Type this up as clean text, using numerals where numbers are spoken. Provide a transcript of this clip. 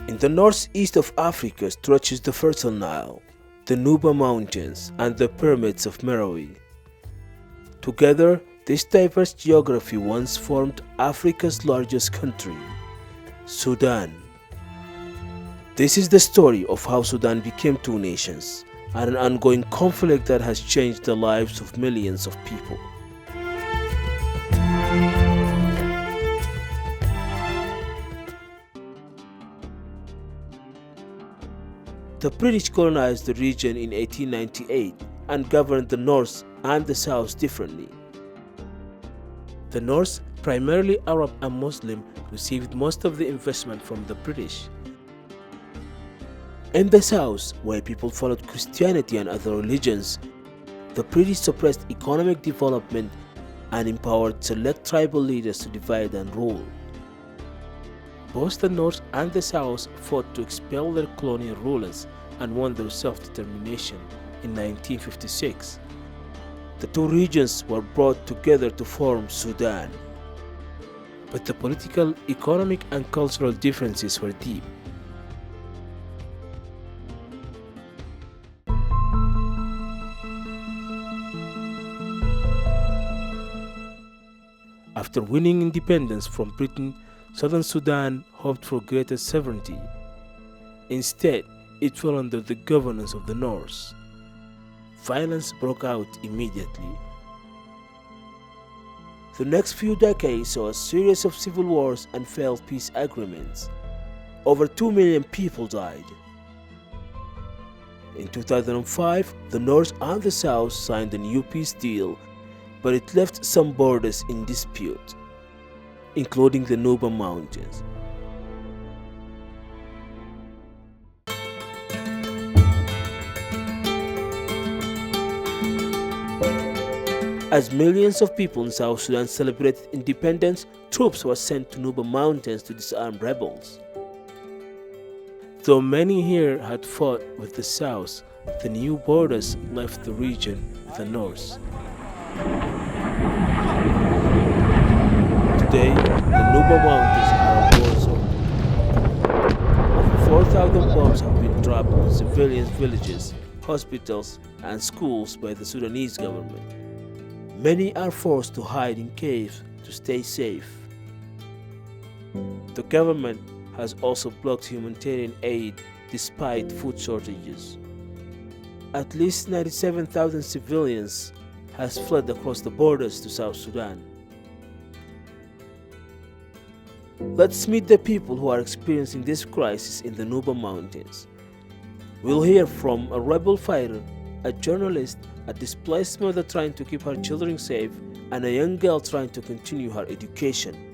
In the northeast of Africa stretches the fertile Nile, the Nuba Mountains, and the pyramids of Meroe. Together, this diverse geography once formed Africa's largest country, Sudan. This is the story of how Sudan became two nations and an ongoing conflict that has changed the lives of millions of people. The British colonized the region in 1898 and governed the north and the south differently. The north, primarily Arab and Muslim, received most of the investment from the British. In the south, where people followed Christianity and other religions, the British suppressed economic development and empowered select tribal leaders to divide and rule. Both the North and the South fought to expel their colonial rulers and won their self-determination in 1956. The two regions were brought together to form Sudan. But the political, economic, and cultural differences were deep. After winning independence from Britain, Southern Sudan hoped for greater sovereignty. Instead, it fell under the governance of the North. Violence broke out immediately. The next few decades saw a series of civil wars and failed peace agreements. Over 2 million people died. In 2005, the North and the South signed a new peace deal, but it left some borders in dispute, including the Nuba Mountains. As millions of people in South Sudan celebrated independence, troops were sent to Nuba Mountains to disarm rebels. Though many here had fought with the South, the new borders left the region with the North. Today, the Nuba Mountains are a war zone. Over 4,000 bombs have been dropped on civilian villages, hospitals, and schools by the Sudanese government. Many are forced to hide in caves to stay safe. The government has also blocked humanitarian aid despite food shortages. At least 97,000 civilians has fled across the borders to South Sudan. Let's meet the people who are experiencing this crisis in the Nuba Mountains. We'll hear from a rebel fighter, a journalist, a displaced mother trying to keep her children safe, and a young girl trying to continue her education.